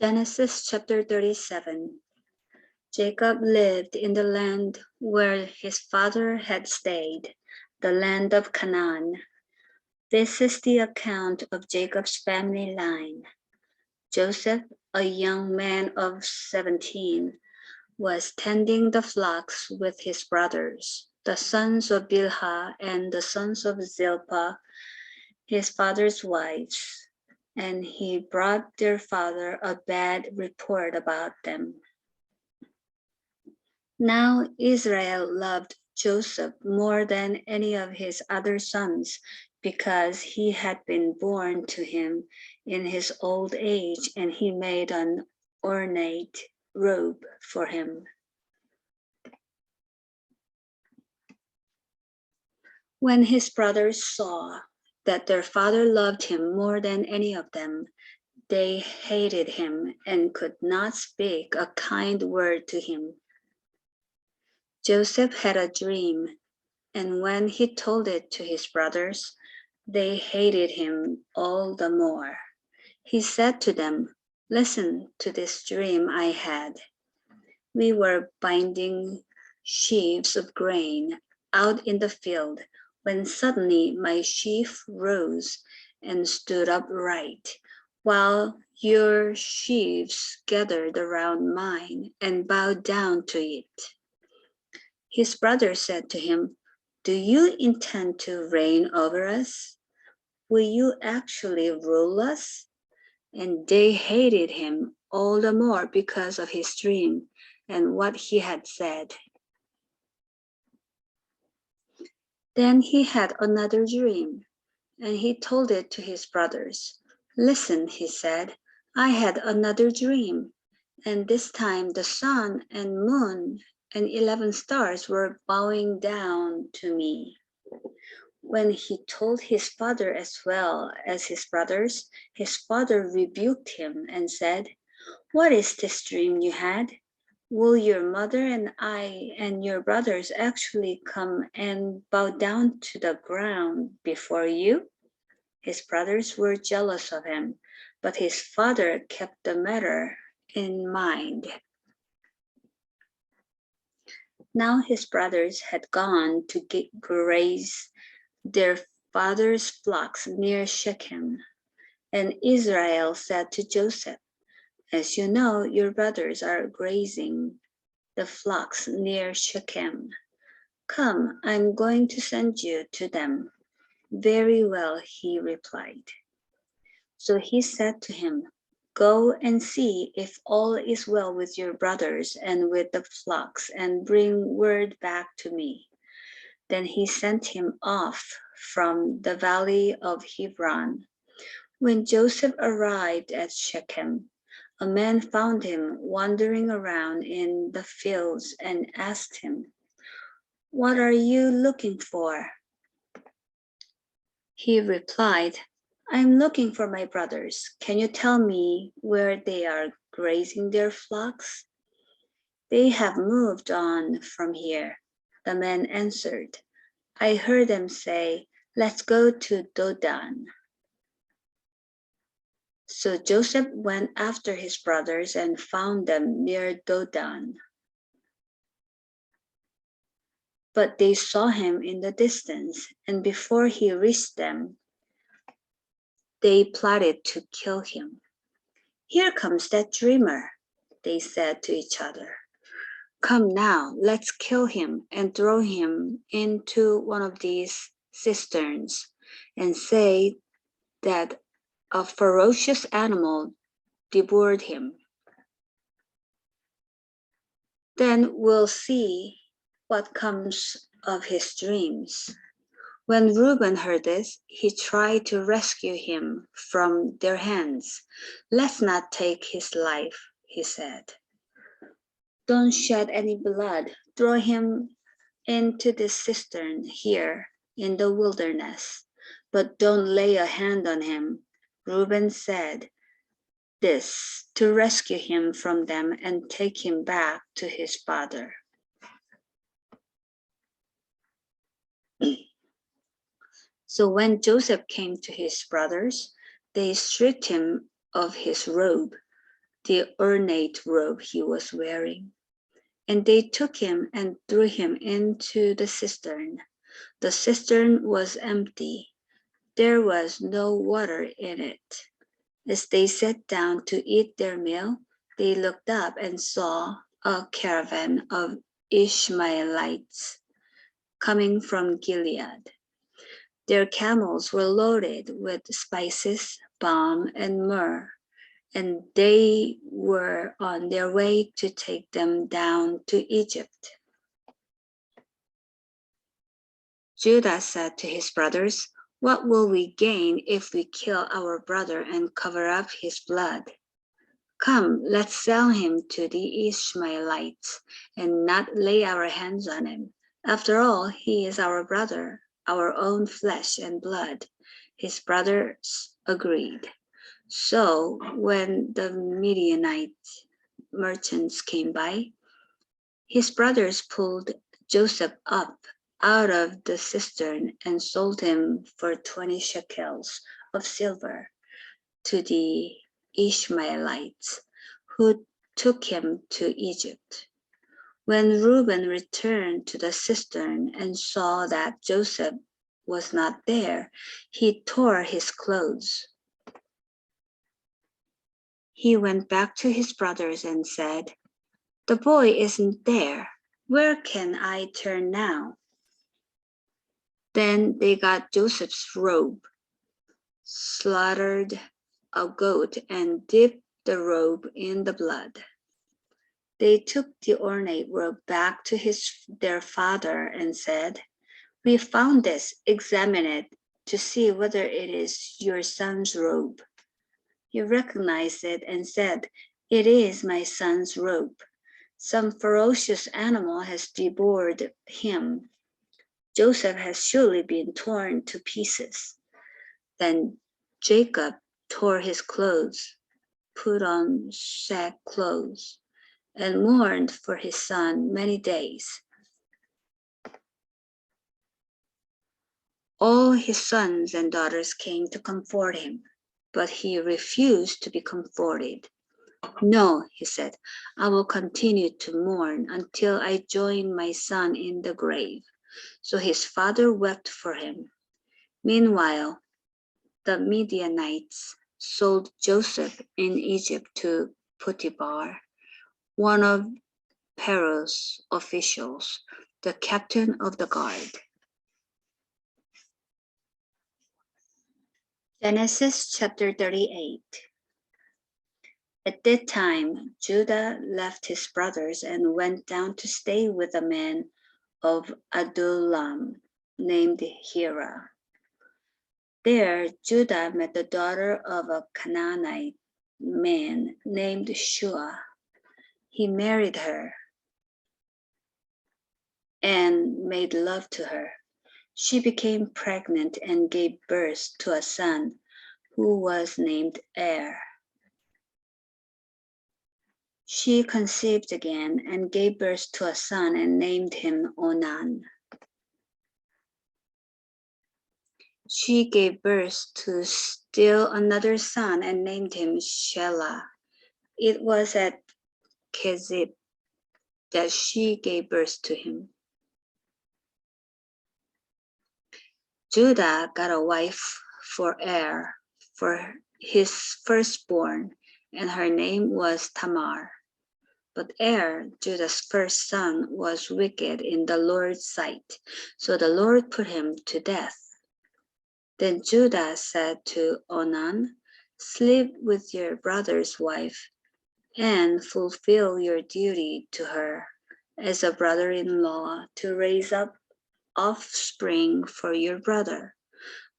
Genesis chapter 37. Jacob lived in the land where his father had stayed, the land of Canaan. This is the account of Jacob's family line. Joseph, a young man of 17, was tending the flocks with his brothers, the sons of Bilhah and the sons of Zilpah, his father's wives, and he brought their father a bad report about them. Now Israel loved Joseph more than any of his other sons because he had been born to him in his old age, and he made an ornate robe for him. When his brothers saw that their father loved him more than any of them, they hated him and could not speak a kind word to him. Joseph had a dream, and when he told it to his brothers, they hated him all the more. He said to them, "Listen to this dream I had. We were binding sheaves of grain out in the field when suddenly my sheaf rose and stood upright, while your sheaves gathered around mine and bowed down to it." His brothers said to him, "Do you intend to reign over us? Will you actually rule us?" And they hated him all the more because of his dream and what he had said. Then he had another dream, and he told it to his brothers. "Listen," he said, "I had another dream, and this time the sun and moon and 11 stars were bowing down to me." When he told his father as well as his brothers, his father rebuked him and said, "What is this dream you had? Will your mother and I and your brothers actually come and bow down to the ground before you?" His brothers were jealous of him, but his father kept the matter in mind. Now his brothers had gone to graze their father's flocks near Shechem, and Israel said to Joseph, "As you know, your brothers are grazing the flocks near Shechem. Come, I'm going to send you to them." "Very well," he replied. So he said to him, "Go and see if all is well with your brothers and with the flocks, and bring word back to me." Then he sent him off from the valley of Hebron. When Joseph arrived at Shechem, a man found him wandering around in the fields and asked him, "What are you looking for?" He replied, "I'm looking for my brothers. Can you tell me where they are grazing their flocks?" "They have moved on from here," the man answered. "I heard them say, 'Let's go to Dodan.'" So Joseph went after his brothers and found them near Dodan. But they saw him in the distance, and before he reached them, they plotted to kill him. "Here comes that dreamer," they said to each other. "Come now, let's kill him and throw him into one of these cisterns and say that a ferocious animal devoured him. Then we'll see what comes of his dreams." When Reuben heard this, he tried to rescue him from their hands. "Let's not take his life," he said. "Don't shed any blood. Throw him into this cistern here in the wilderness, but don't lay a hand on him." Reuben said this to rescue him from them and take him back to his father. So when Joseph came to his brothers, they stripped him of his robe, the ornate robe he was wearing. And they took him and threw him into the cistern. The cistern was empty. There was no water in it. As they sat down to eat their meal, they looked up and saw a caravan of Ishmaelites coming from Gilead. Their camels were loaded with spices, balm, and myrrh, and they were on their way to take them down to Egypt. Judah said to his brothers, "What will we gain if we kill our brother and cover up his blood? Come, let's sell him to the Ishmaelites and not lay our hands on him. After all, he is our brother, our own flesh and blood." His brothers agreed. So when the Midianite merchants came by, his brothers pulled Joseph up out of the cistern and sold him for 20 shekels of silver to the Ishmaelites, who took him to Egypt. When Reuben returned to the cistern and saw that Joseph was not there, he tore his clothes. He went back to his brothers and said, "The boy isn't there. Where can I turn now?" Then they got Joseph's robe, slaughtered a goat, and dipped the robe in the blood. They took the ornate robe back to their father and said, "We found this. Examine it to see whether it is your son's robe." He recognized it and said, "It is my son's robe. Some ferocious animal has devoured him. Joseph has surely been torn to pieces." Then Jacob tore his clothes, put on sackcloth, and mourned for his son many days. All his sons and daughters came to comfort him, but he refused to be comforted. "No," he said, "I will continue to mourn until I join my son in the grave." So his father wept for him. Meanwhile, the Midianites sold Joseph in Egypt to Potiphar, one of Pharaoh's officials, the captain of the guard. Genesis chapter 38. At that time, Judah left his brothers and went down to stay with a man of Adullam named Hira. There, Judah met the daughter of a Canaanite man named Shua. He married her and made love to her. She became pregnant and gave birth to a son who was named Er. She conceived again and gave birth to a son and named him Onan. She gave birth to still another son and named him Shelah. It was at Kezib that she gave birth to him. Judah got a wife for Er, for his firstborn, and her name was Tamar. But Er, Judah's first son, was wicked in the Lord's sight, so the Lord put him to death. Then Judah said to Onan, "Sleep with your brother's wife and fulfill your duty to her as a brother-in-law to raise up offspring for your brother."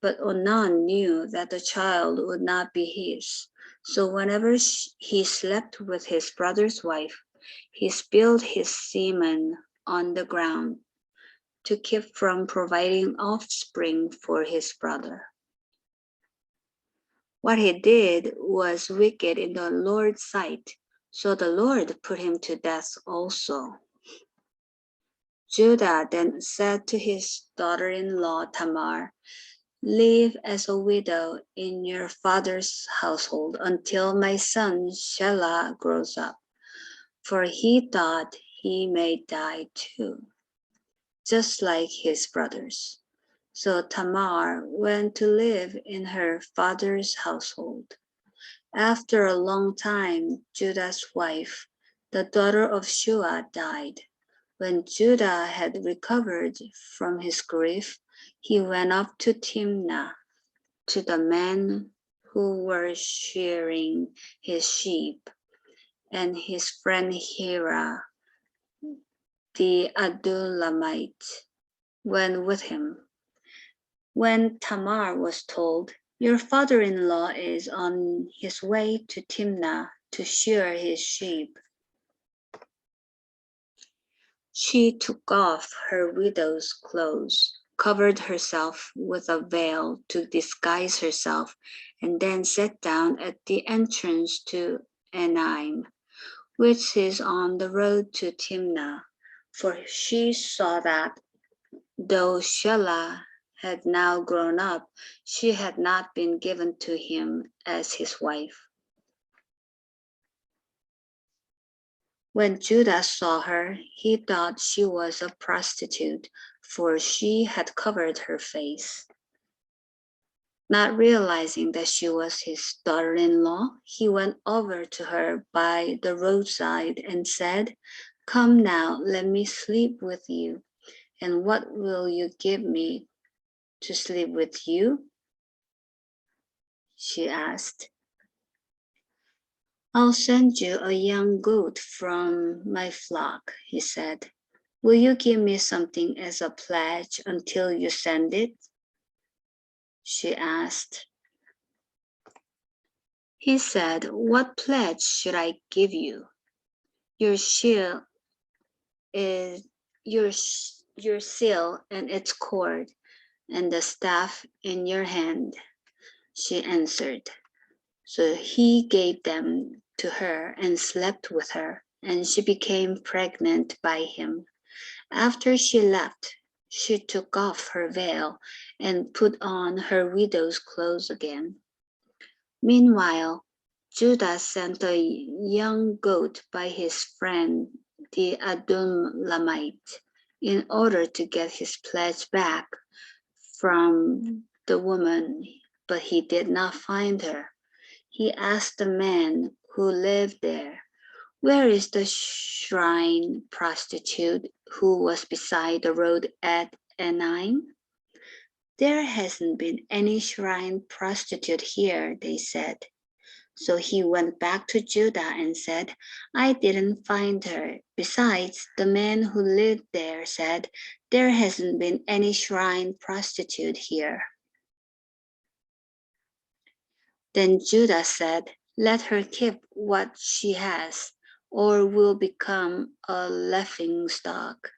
But Onan knew that the child would not be his. So whenever he slept with his brother's wife, he spilled his semen on the ground to keep from providing offspring for his brother. What he did was wicked in the Lord's sight, so the Lord put him to death also. Judah then said to his daughter-in-law Tamar, live as a widow in your father's household until my son Shelah grows up, for he thought he may die too, just like his brothers. So Tamar went to live in her father's household. After a long time, Judah's wife, the daughter of Shua, died. When Judah had recovered from his grief, he went up to Timnah to the men who were shearing his sheep, and his friend Hira, the Adullamite, went with him. When Tamar was told, "Your father-in-law is on his way to Timnah to shear his sheep," she took off her widow's clothes, covered herself with a veil to disguise herself, and then sat down at the entrance to Enaim, which is on the road to Timnah, for she saw that though Shelah had now grown up, she had not been given to him as his wife. When Judah saw her, he thought she was a prostitute, for she had covered her face. Not realizing that she was his daughter-in-law, he went over to her by the roadside and said, "Come now, let me sleep with you. And what will you give me to sleep with you?" she asked. "I'll send you a young goat from my flock," he said. "Will you give me something as a pledge until you send it?" she asked. He said, "What pledge should I give you?" Your shield is your seal and its cord, and the staff in your hand," she answered. So he gave them to her and slept with her, and she became pregnant by him. After she left, she took off her veil and put on her widow's clothes again. Meanwhile, Judah sent a young goat by his friend, the Adullamite, in order to get his pledge back from the woman, but he did not find her. He asked the man who lived there, "Where is the shrine prostitute who was beside the road at Enaim?" "There hasn't been any shrine prostitute here," they said. So he went back to Judah and said, "I didn't find her. Besides, the man who lived there said, there hasn't been any shrine prostitute here." Then Judah said, "Let her keep what she has, or will become a laughingstock.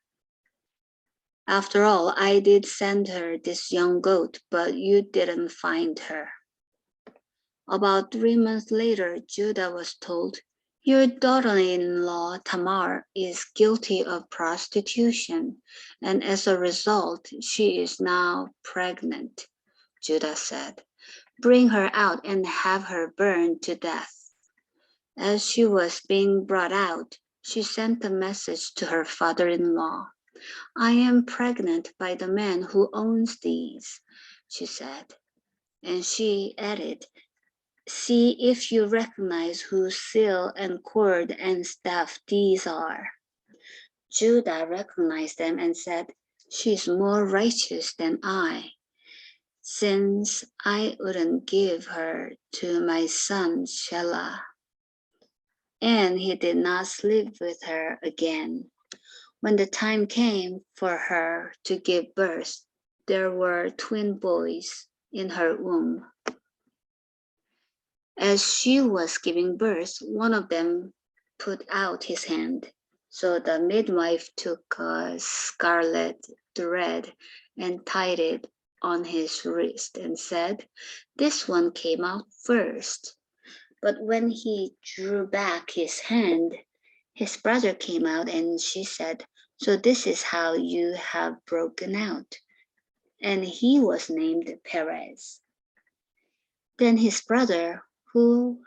After all, I did send her this young goat, but you didn't find her." About 3 months later, Judah was told, "Your daughter-in-law Tamar is guilty of prostitution, and as a result, she is now pregnant." Judah said, "Bring her out and have her burned to death." As she was being brought out, she sent a message to her father-in-law. "I am pregnant by the man who owns these," she said. And she added, "See if you recognize whose seal and cord and staff these are." Judah recognized them and said, "She is more righteous than I, since I wouldn't give her to my son Shelah." And he did not sleep with her again. When the time came for her to give birth, there were twin boys in her womb. As she was giving birth, one of them put out his hand. So the midwife took a scarlet thread and tied it on his wrist and said, "This one came out first." But when he drew back his hand, his brother came out, and she said, "So this is how you have broken out." and he was named Perez. Then his brother, who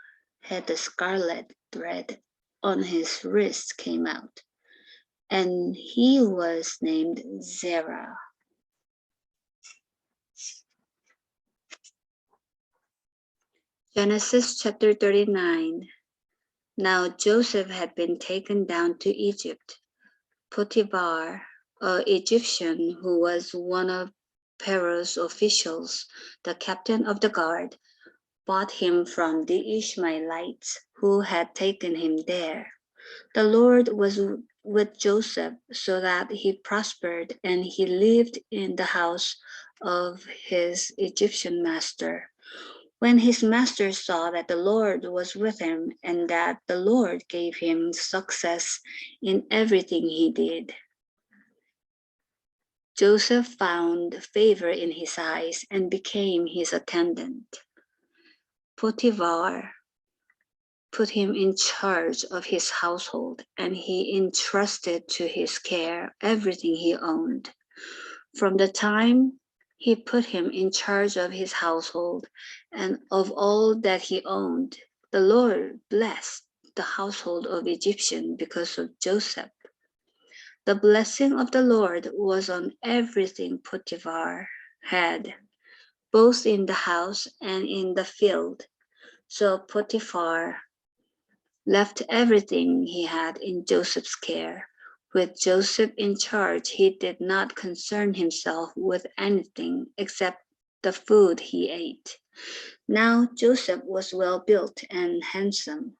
had the scarlet thread on his wrist, came out, and he was named Zerah. Genesis chapter 39. Now Joseph had been taken down to Egypt. Potiphar, an Egyptian who was one of Pharaoh's officials, the captain of the guard, bought him from the Ishmaelites who had taken him there. The Lord was with Joseph so that he prospered, and he lived in the house of his Egyptian master. When his master saw that the Lord was with him and that the Lord gave him success in everything he did, Joseph found favor in his eyes and became his attendant. Potiphar put him in charge of his household, and he entrusted to his care everything he owned. From the time he put him in charge of his household and of all that he owned, the Lord blessed the household of Egyptian because of Joseph. The blessing of the Lord was on everything Potiphar had, both in the house and in the field. So Potiphar left everything he had in Joseph's care. With Joseph in charge, he did not concern himself with anything except the food he ate. Now Joseph was well built and handsome,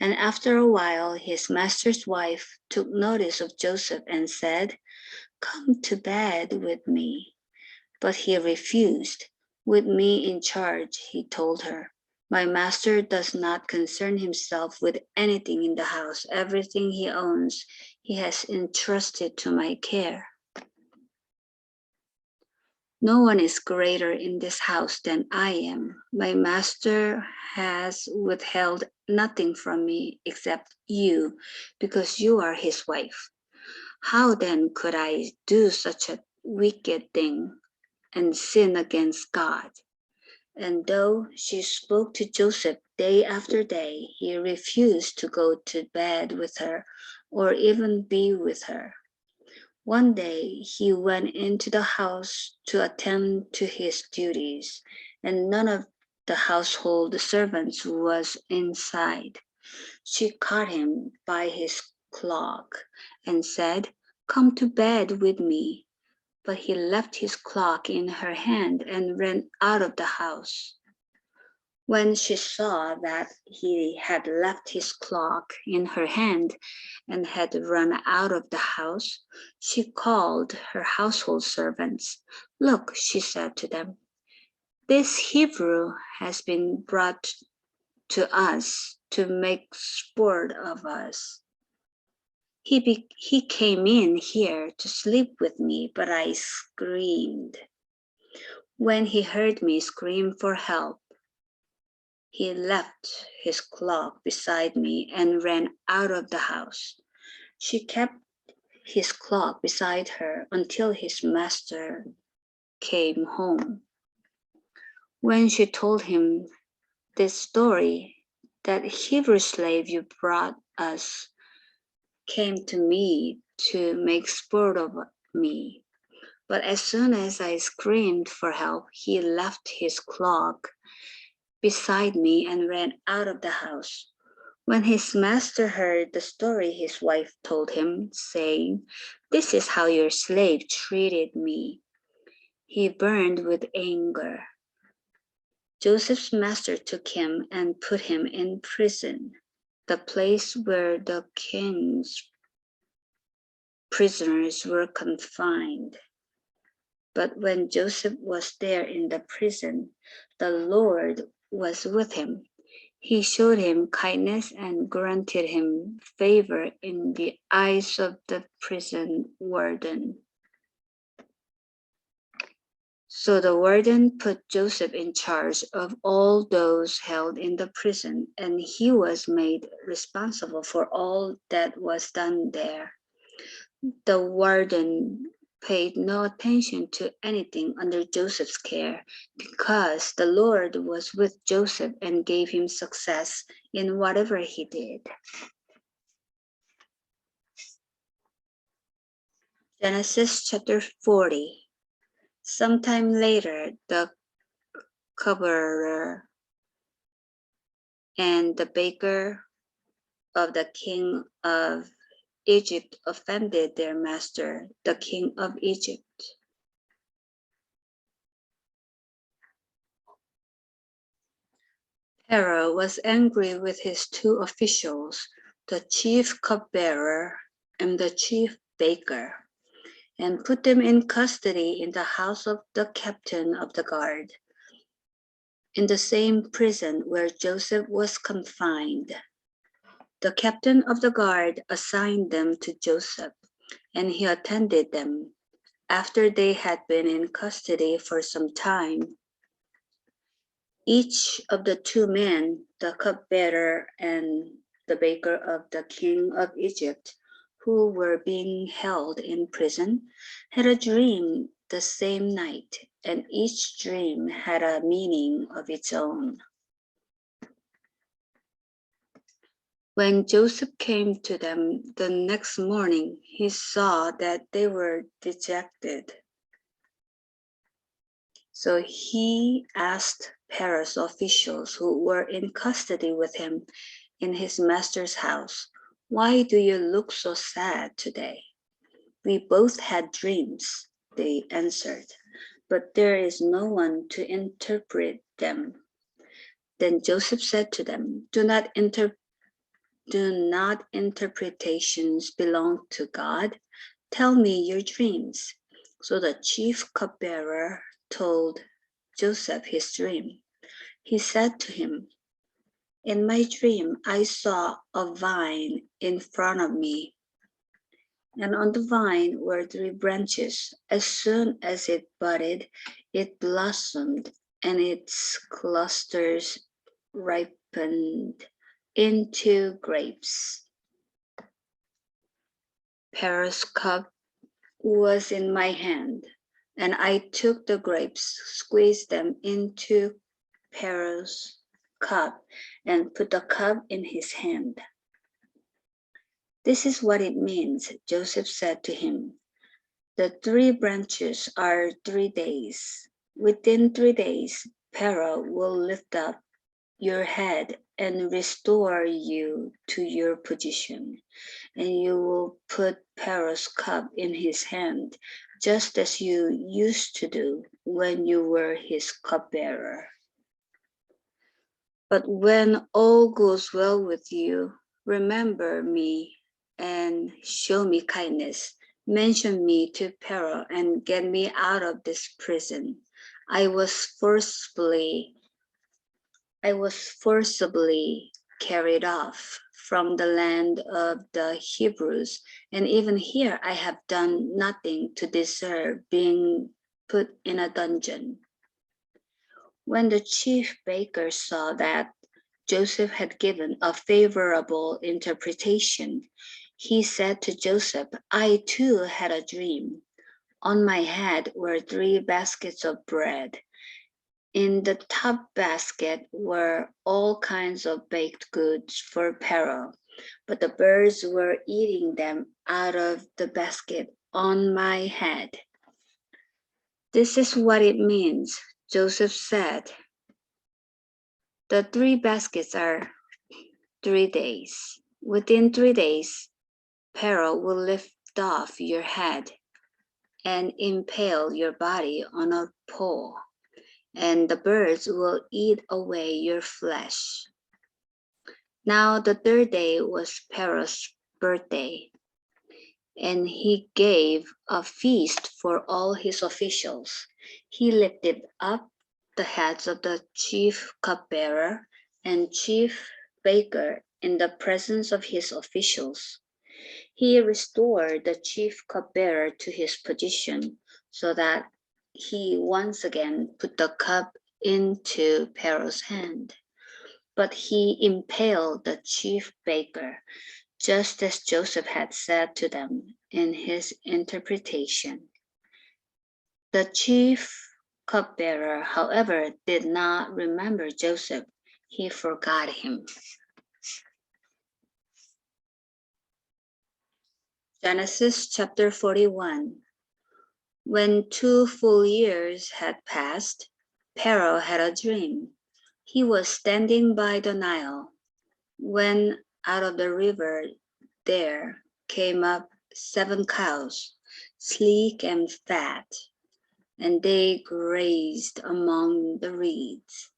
and after a while his master's wife took notice of Joseph and said, "Come to bed with me." But he refused. "With me in charge," he told her, "my master does not concern himself with anything in the house. Everything he owns, he has entrusted to my care. No one is greater in this house than I am. My master has withheld nothing from me except you, because you are his wife. How then could I do such a wicked thing and sin against God?" And though she spoke to Joseph day after day, he refused to go to bed with her or even be with her. One day he went into the house to attend to his duties, and none of the household servants was inside. She caught him by his cloak and said, "Come to bed with me." But he left his cloak in her hand and ran out of the house. When she saw that he had left his cloak in her hand and had run out of the house, she called her household servants. "Look," she said to them, "this Hebrew has been brought to us to make sport of us. He came in here to sleep with me, but I screamed. When he heard me scream for help, he left his cloak beside me and ran out of the house." She kept his cloak beside her until his master came home. When she told him this story, "That Hebrew slave you brought us came to me to make sport of me. But as soon as I screamed for help, he left his cloak beside me and ran out of the house." When his master heard the story, his wife told him, saying, "This is how your slave treated me." He burned with anger. Joseph's master took him and put him in prison, the place where the king's prisoners were confined. But when Joseph was there in the prison, the Lord was with him. He showed him kindness and granted him favor in the eyes of the prison warden. So the warden put Joseph in charge of all those held in the prison, and he was made responsible for all that was done there. The warden paid no attention to anything under Joseph's care because the Lord was with Joseph and gave him success in whatever he did. Genesis chapter 40. Sometime later, the cupbearer and the baker of the king of Egypt offended their master, the king of Egypt. Pharaoh was angry with his two officials, the chief cupbearer and the chief baker, and put them in custody in the house of the captain of the guard, in the same prison where Joseph was confined. The captain of the guard assigned them to Joseph, and he attended them. After they had been in custody for some time, each of the two men, the cupbearer and the baker of the king of Egypt, who were being held in prison, had a dream the same night, and each dream had a meaning of its own. When Joseph came to them the next morning, he saw that they were dejected. So he asked Pharaoh's officials who were in custody with him in his master's house, "Why do you look so sad today?" "We both had dreams," they answered, "but there is no one to interpret them." Then Joseph said to them, Do not interpretations belong to God? Tell me your dreams." So the chief cupbearer told Joseph his dream. He said to him, "In my dream, I saw a vine in front of me, and on the vine were 3 branches. As soon as it budded, it blossomed, and its clusters ripened into grapes. Pharaoh's cup was in my hand, and I took the grapes, squeezed them into Pharaoh's cup, and put the cup in his hand." "This is what it means," Joseph said to him. "The 3 branches are 3 days. Within 3 days, Pharaoh will lift up your head and restore you to your position, and you will put Pharaoh's cup in his hand, just as you used to do when you were his cupbearer. But when all goes well with you, remember me and show me kindness. Mention me to Pharaoh and get me out of this prison. I was forcibly carried off from the land of the Hebrews, and even here I have done nothing to deserve being put in a dungeon." When the chief baker saw that Joseph had given a favorable interpretation, he said to Joseph, "I too had a dream. On my head were 3 baskets of bread. In the top basket were all kinds of baked goods for Pharaoh, but the birds were eating them out of the basket on my head." "This is what it means," Joseph said. "The 3 baskets are 3 days. Within 3 days, Pharaoh will lift off your head and impale your body on a pole, and the birds will eat away your flesh." Now the 3rd day was Pharaoh's birthday, and he gave a feast for all his officials. He lifted up the heads of the chief cupbearer and chief baker in the presence of his officials. He restored the chief cupbearer to his position so that he once again put the cup into Pharaoh's hand. But he impaled the chief baker, just as Joseph had said to them in his interpretation. The chief cupbearer, however, did not remember Joseph. He forgot him. Genesis chapter 41. When 2 full years had passed, Pharaoh had a dream. He was standing by the Nile when out of the river there came up 7 cows, sleek and fat, and they grazed among the reeds.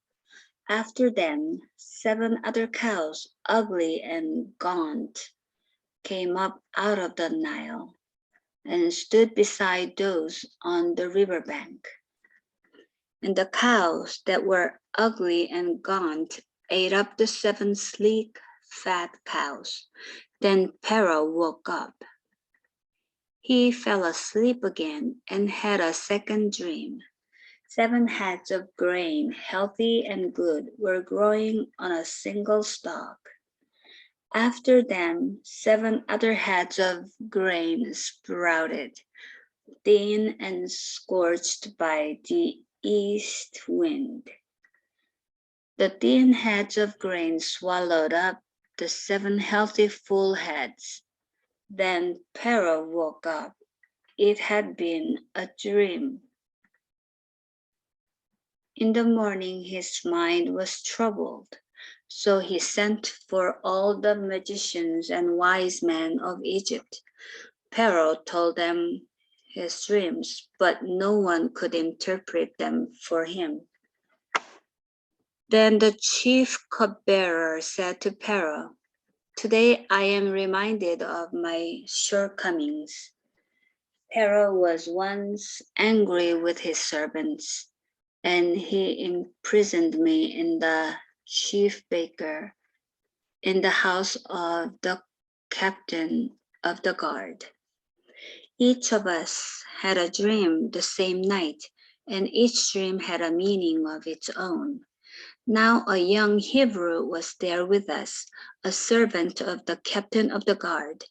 After them, 7 other cows, ugly and gaunt, came up out of the Nile and stood beside those on the riverbank. And the cows that were ugly and gaunt ate up the 7 sleek, fat cows. Then Pharaoh woke up. He fell asleep again and had a second dream. 7 heads of grain, healthy and good, were growing on a single stalk. After them, 7 other heads of grain sprouted, thin and scorched by the east wind. The thin heads of grain swallowed up the 7 healthy full heads. Then Pharaoh woke up. It had been a dream. In the morning his mind was troubled, so he sent for all the magicians and wise men of Egypt. Pharaoh told them his dreams, but no one could interpret them for him. Then the chief cupbearer said to Pharaoh, "Today I am reminded of my shortcomings." Pharaoh was once angry with his servants, and he imprisoned me in the chief baker in the house of the captain of the guard. Each of us had a dream the same night, and each dream had a meaning of its own. Now a young Hebrew was there with us, a servant of the captain of the guard.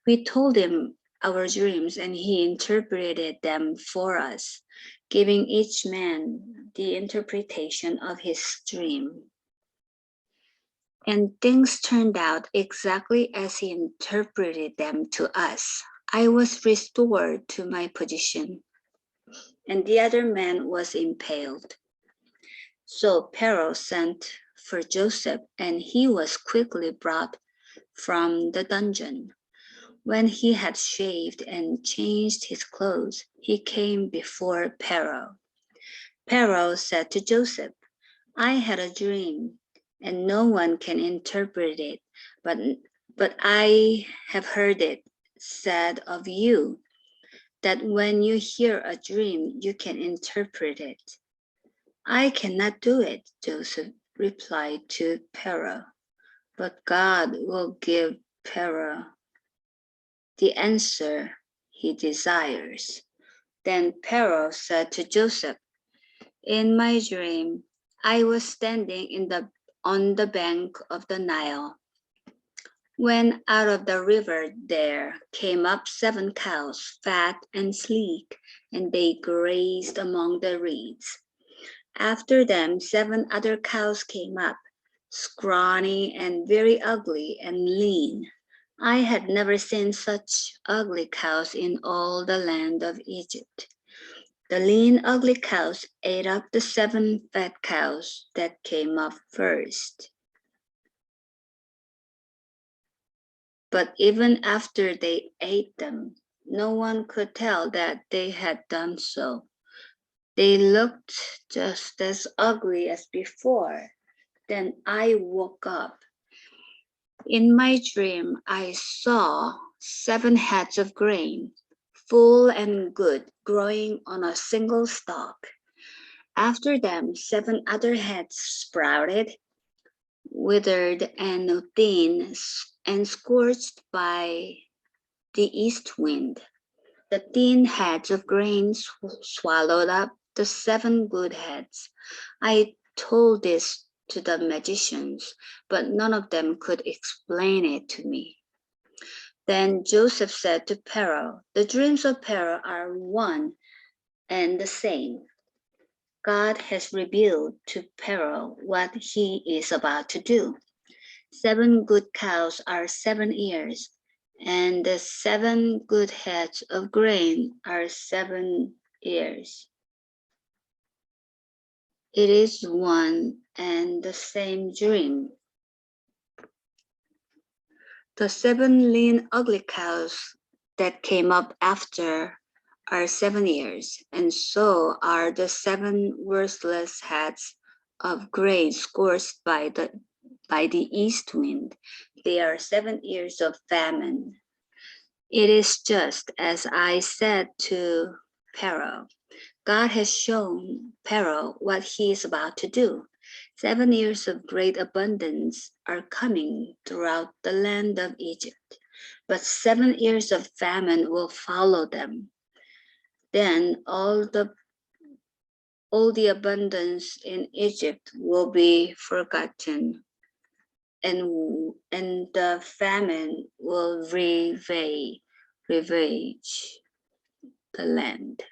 We told him our dreams, and he interpreted them for us, giving each man the interpretation of his dream. And things turned out exactly as he interpreted them to us. I was restored to my position, and the other man was impaled. So Pharaoh sent for Joseph, and he was quickly brought from the dungeon. When he had shaved and changed his clothes, he came before Pharaoh. Pharaoh said to Joseph, "I had a dream, and no one can interpret it, but I have heard it said of you, that when you hear a dream, you can interpret it." "I cannot do it," Joseph replied to Pharaoh, "but God will give Pharaoh the answer he desires." Then Pharaoh said to Joseph, "In my dream, I was standing on the bank of the Nile, when out of the river there came up 7 cows, fat and sleek, and they grazed among the reeds. After them, 7 other cows came up, scrawny and very ugly and lean. I had never seen such ugly cows in all the land of Egypt. The lean, ugly cows ate up the 7 fat cows that came up first. But even after they ate them, no one could tell that they had done so. They looked just as ugly as before. Then I woke up. In my dream, I saw 7 heads of grain, full and good, growing on a single stalk. After them, 7 other heads sprouted, withered and thin, and scorched by the east wind. The thin heads of grain swallowed up the 7 good heads. I told this to the magicians, but none of them could explain it to me. Then Joseph said to Pharaoh, "The dreams of Pharaoh are one. and the same. God has revealed to Pharaoh what he is about to do. 7 good cows are 7 years, and the 7 good heads of grain are 7 years. It is one and the same dream. The 7 lean, ugly cows that came up after are 7 years, and so are the 7 worthless heads of grain scorched by the east wind. They are 7 years of famine. It is just as I said to Pharaoh. God has shown Pharaoh what he is about to do. 7 years of great abundance are coming throughout the land of Egypt, but 7 years of famine will follow them. Then all the abundance in Egypt will be forgotten, and the famine will ravage the land.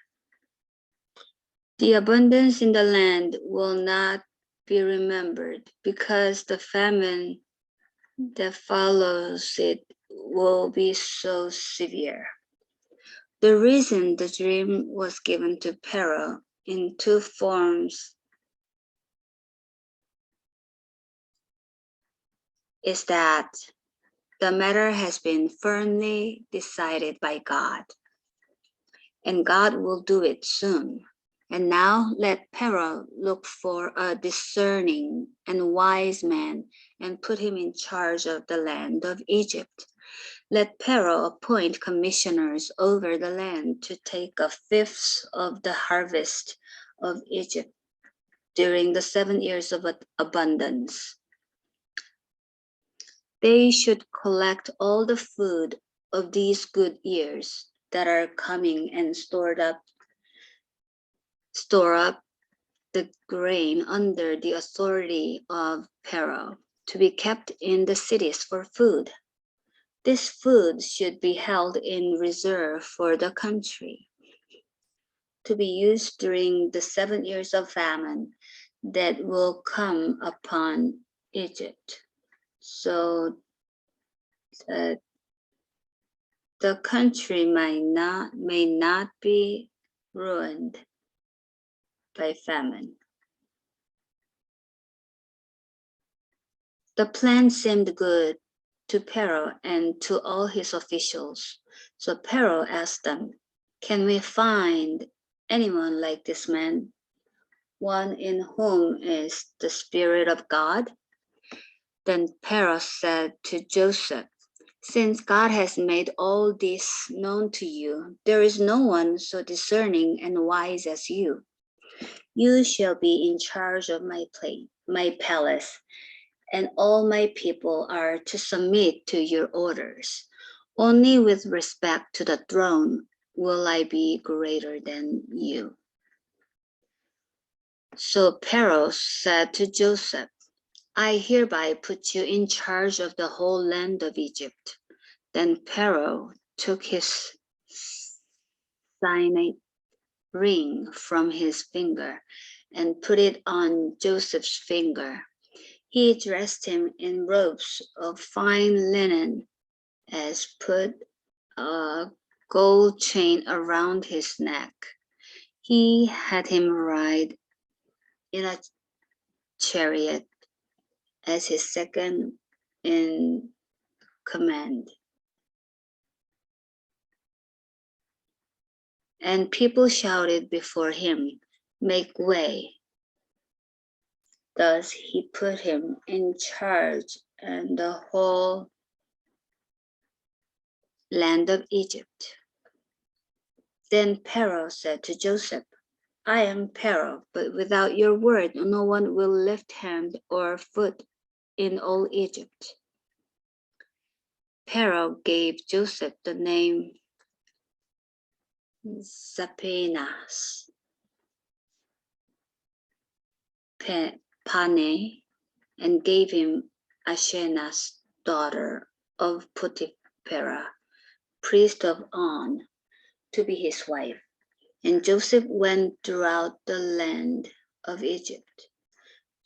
The abundance in the land will not be remembered because the famine that follows it will be so severe. The reason the dream was given to Pharaoh in 2 forms is that the matter has been firmly decided by God, and God will do it soon. And now let Pharaoh look for a discerning and wise man and put him in charge of the land of Egypt. Let Pharaoh appoint commissioners over the land to take a fifth of the harvest of Egypt during the 7 years of abundance. They should collect all the food of these good years that are coming and store up the grain under the authority of Pharaoh to be kept in the cities for food. This food should be held in reserve for the country to be used during the 7 years of famine that will come upon Egypt. So the country may not be ruined by famine. The plan seemed good to Pharaoh and to all his officials. So Pharaoh asked them, "Can we find anyone like this man, one in whom is the Spirit of God?" Then Pharaoh said to Joseph, "Since God has made all this known to you, there is no one so discerning and wise as you. You shall be in charge of my palace, and all my people are to submit to your orders. Only with respect to the throne will I be greater than you." So Pharaoh said to Joseph, "I hereby put you in charge of the whole land of Egypt." Then Pharaoh took his signet ring from his finger and put it on Joseph's finger. He dressed him in robes of fine linen, as put a gold chain around his neck. He had him ride in a chariot as his second in command. And people shouted before him, "Make way." Thus he put him in charge and the whole land of Egypt. Then Pharaoh said to Joseph, "I am Pharaoh, but without your word, no one will lift hand or foot in all Egypt." Pharaoh gave Joseph the name Zaphenath Paneah, and gave him Asenath's daughter of Potiphera, priest of On, to be his wife. And Joseph went throughout the land of Egypt.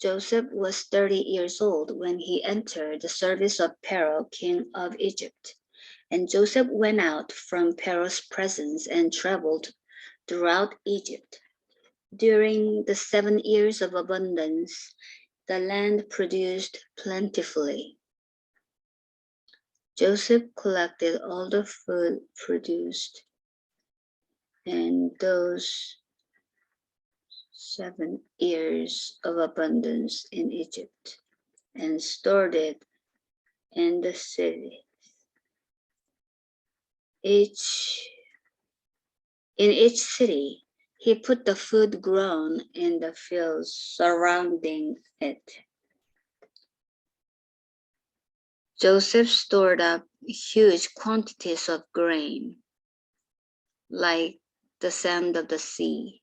Joseph was 30 years old when he entered the service of Pharaoh, king of Egypt. And Joseph went out from Pharaoh's presence and traveled throughout Egypt. During the 7 years of abundance, the land produced plentifully. Joseph collected all the food produced in those 7 years of abundance in Egypt and stored it in the city. In each city, he put the food grown in the fields surrounding it. Joseph stored up huge quantities of grain, like the sand of the sea.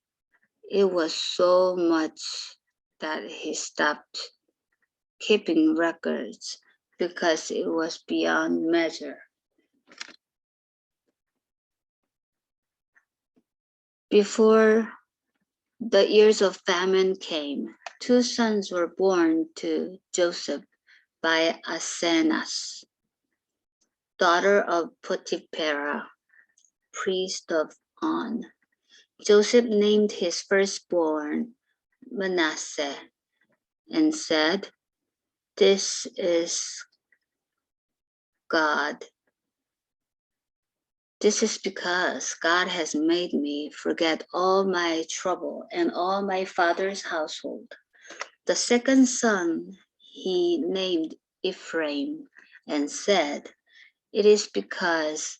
It was so much that he stopped keeping records because it was beyond measure. Before the years of famine came, 2 sons were born to Joseph by Asenath, daughter of Potipharah, priest of On. Joseph named his firstborn Manasseh and said, "This is God. This is because God has made me forget all my trouble and all my father's household." The second son he named Ephraim and said, "It is because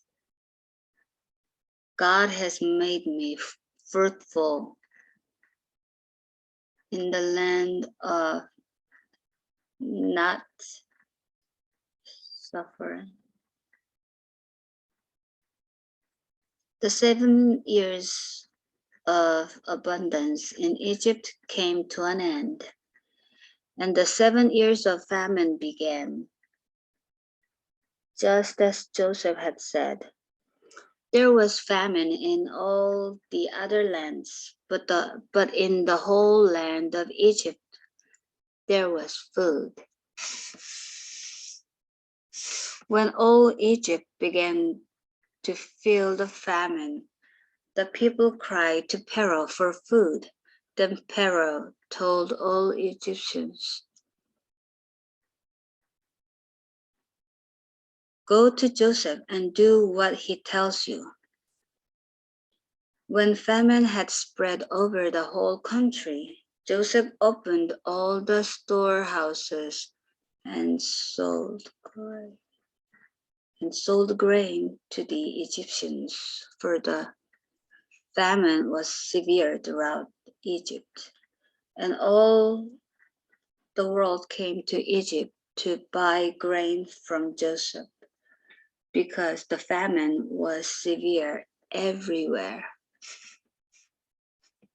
God has made me fruitful in the land of not suffering." The 7 years of abundance in Egypt came to an end, and the 7 years of famine began. Just as Joseph had said, there was famine in all the other lands, but in the whole land of Egypt there was food. When all Egypt began to feel the famine, the people cried to Pharaoh for food. Then Pharaoh told all Egyptians, "Go to Joseph and do what he tells you." When famine had spread over the whole country, Joseph opened all the storehouses and sold grain to the Egyptians, for the famine was severe throughout Egypt, and all the world came to Egypt to buy grain from Joseph because the famine was severe everywhere.